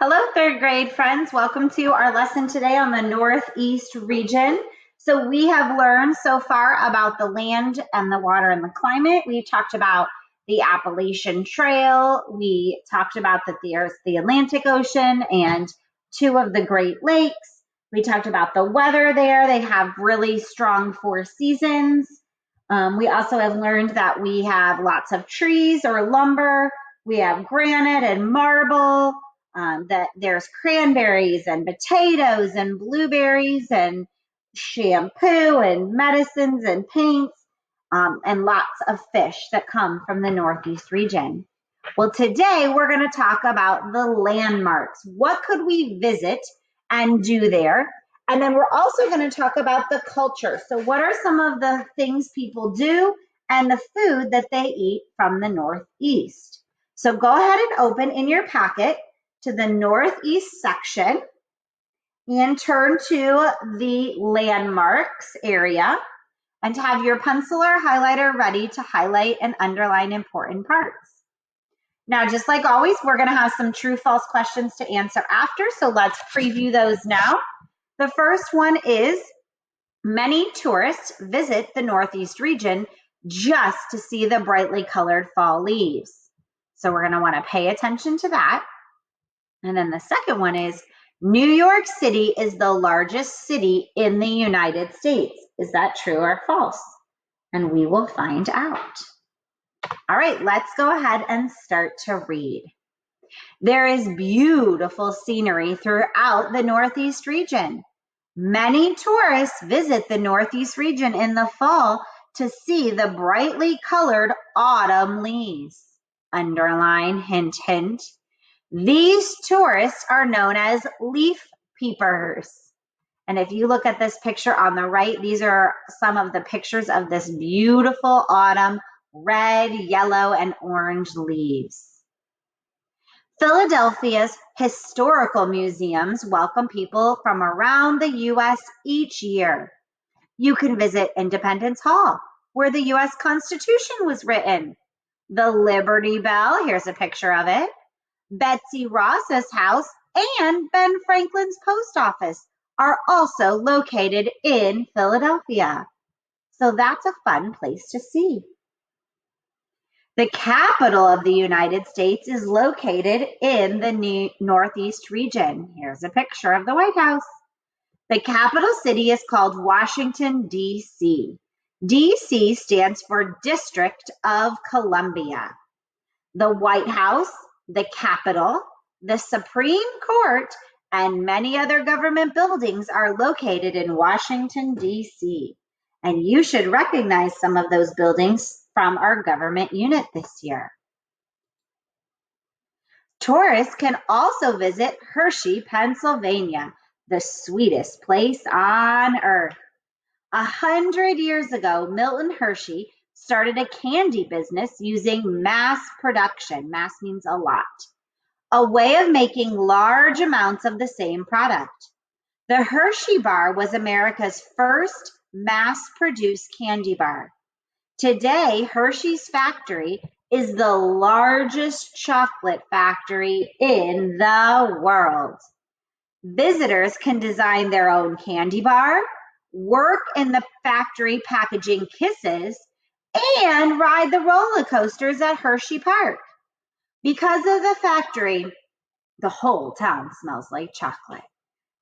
Hello, third grade friends. Welcome to our lesson today on the Northeast region. So we have learned so far about the land and the water and the climate. We talked about the Appalachian Trail. We talked about that there's the Atlantic Ocean and two of the Great Lakes. We talked about the weather there. They have really strong four seasons. We also have learned that we have lots of trees or lumber. We have granite and marble. That there's cranberries and potatoes and blueberries and shampoo and medicines and paints and lots of fish that come from the Northeast region. Well, today we're going to talk about the landmarks. What could we visit and do there? And then we're also going to talk about the culture. So what are some of the things people do and the food that they eat from the Northeast? So go ahead and open in your packet to the Northeast section and turn to the landmarks area and have your pencil or highlighter ready to highlight and underline important parts. Now, just like always, we're going to have some true-false questions to answer after, so let's preview those now. The first one is, many tourists visit the Northeast region just to see the brightly colored fall leaves. So we're going to want to pay attention to that. And then the second one is, New York City is the largest city in the United States. Is that true or false? And we will find out. All right, let's go ahead and start to read. There is beautiful scenery throughout the Northeast region. Many tourists visit the Northeast region in the fall to see the brightly colored autumn leaves. Underline, hint, hint. These tourists are known as leaf peepers. And if you look at this picture on the right, these are some of the pictures of this beautiful autumn red, yellow, and orange leaves. Philadelphia's historical museums welcome people from around the U.S. each year. You can visit Independence Hall, where the U.S. Constitution was written. The Liberty Bell, here's a picture of it. Betsy Ross's house and Ben Franklin's post office are also located in Philadelphia. So that's a fun place to see. The capital of the United States is located in the Northeast region. Here's a picture of the White House. The capital city is called Washington, D.C. D.C. stands for District of Columbia. The White House, the Capitol, the Supreme Court, and many other government buildings are located in Washington, D.C. And you should recognize some of those buildings from our government unit this year. Tourists can also visit Hershey, Pennsylvania, the sweetest place on earth. 100 years ago, Milton Hershey started a candy business using mass production. Mass means a lot. A way of making large amounts of the same product. The Hershey bar was America's first mass-produced candy bar. Today, Hershey's factory is the largest chocolate factory in the world. Visitors can design their own candy bar, work in the factory packaging kisses, and ride the roller coasters at Hershey Park. Because of the factory, the whole town smells like chocolate.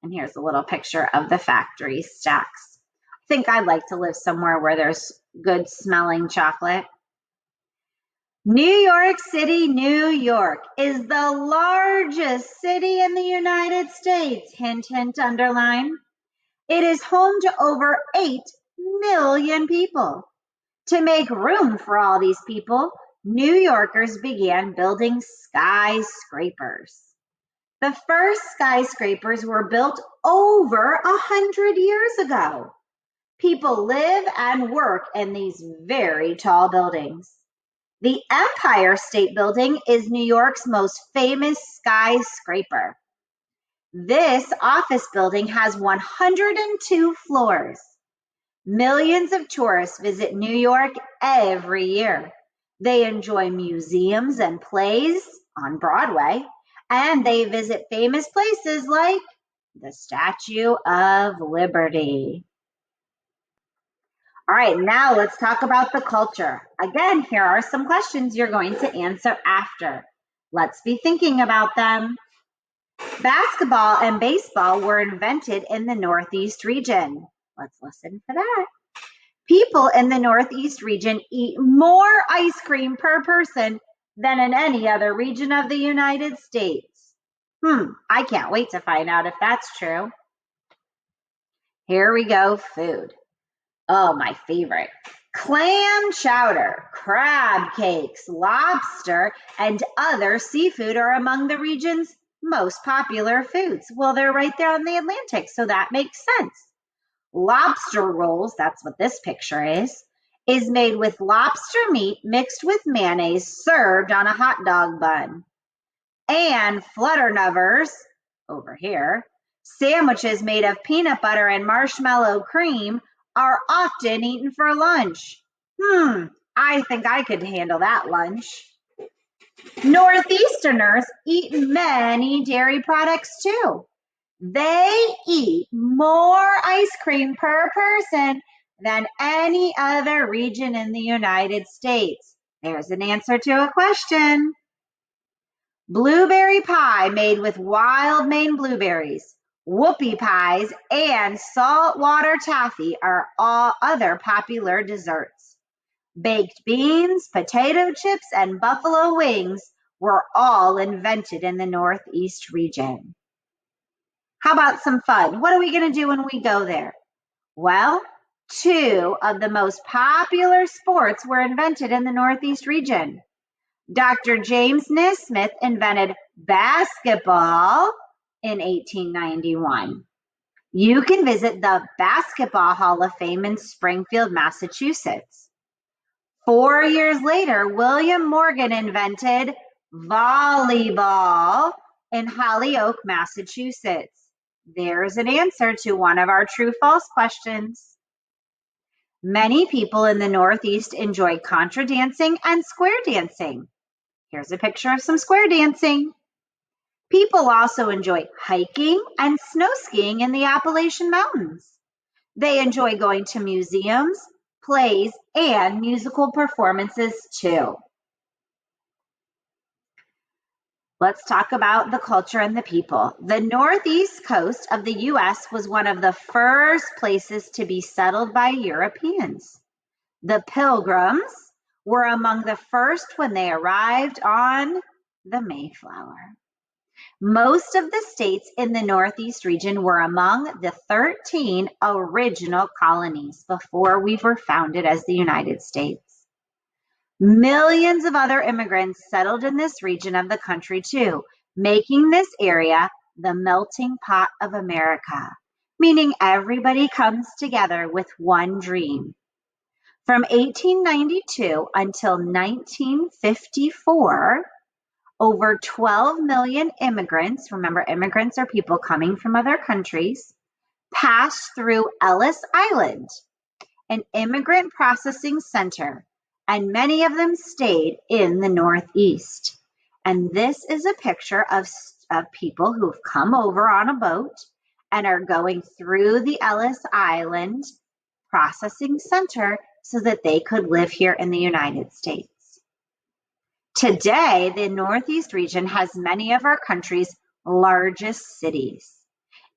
And here's a little picture of the factory stacks. I think I'd like to live somewhere where there's good smelling chocolate. New York City, New York is the largest city in the United States. Hint, hint, underline. It is home to over 8 million people. To make room for all these people, New Yorkers began building skyscrapers. The first skyscrapers were built over 100 years ago. People live and work in these very tall buildings. The Empire State Building is New York's most famous skyscraper. This office building has 102 floors. Millions of tourists visit New York every year. They enjoy museums and plays on Broadway And they visit famous places like the Statue of Liberty. All right, now let's talk about the culture. Again, here are some questions you're going to answer after. Let's be thinking about them. Basketball and baseball were invented in the Northeast region. Let's listen for that. People in the Northeast region eat more ice cream per person than in any other region of the United States. I can't wait to find out if that's true. Here we go, food. Oh, my favorite. Clam chowder, crab cakes, lobster, and other seafood are among the region's most popular foods. Well, they're right there on the Atlantic, so that makes sense. Lobster rolls, that's what this picture is made with lobster meat mixed with mayonnaise served on a hot dog bun. And flutternutters, over here, sandwiches made of peanut butter and marshmallow cream are often eaten for lunch. I think I could handle that lunch. Northeasterners eat many dairy products too. They eat more ice cream per person than any other region in the United States. There's an answer to a question. Blueberry pie made with wild Maine blueberries, whoopie pies, and saltwater taffy are all other popular desserts. Baked beans, potato chips, and buffalo wings were all invented in the Northeast region. How about some fun? What are we going to do when we go there? Well, 2 of the most popular sports were invented in the Northeast region. Dr. James Naismith invented basketball in 1891. You can visit the Basketball Hall of Fame in Springfield, Massachusetts. 4 years later, William Morgan invented volleyball in Holyoke, Massachusetts. There's an answer to one of our true-false questions. Many people in the Northeast enjoy contra dancing and square dancing. Here's a picture of some square dancing. People also enjoy hiking and snow skiing in the Appalachian Mountains. They enjoy going to museums, plays, and musical performances too. Let's talk about the culture and the people. The northeast coast of the U.S. was one of the first places to be settled by Europeans. The Pilgrims were among the first when they arrived on the Mayflower. Most of the states in the Northeast region were among the 13 original colonies before we were founded as the United States. Millions of other immigrants settled in this region of the country too, making this area the melting pot of America, meaning everybody comes together with one dream. From 1892 until 1954, over 12 million immigrants, remember immigrants are people coming from other countries, passed through Ellis Island, an immigrant processing center, and many of them stayed in the Northeast. And this is a picture of people who've come over on a boat and are going through the Ellis Island processing center so that they could live here in the United States. Today, the Northeast region has many of our country's largest cities.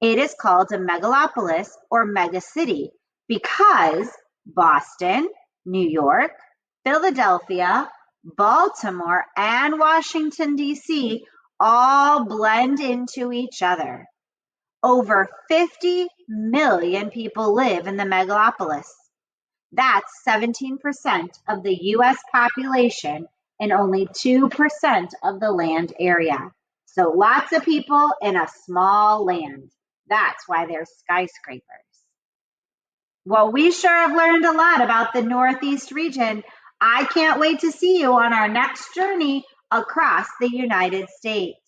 It is called a megalopolis or megacity because Boston, New York, Philadelphia, Baltimore, and Washington, D.C. all blend into each other. Over 50 million people live in the megalopolis. That's 17% of the U.S. population and only 2% of the land area. So lots of people in a small land. That's why there's skyscrapers. Well, we sure have learned a lot about the Northeast region. I can't wait to see you on our next journey across the United States.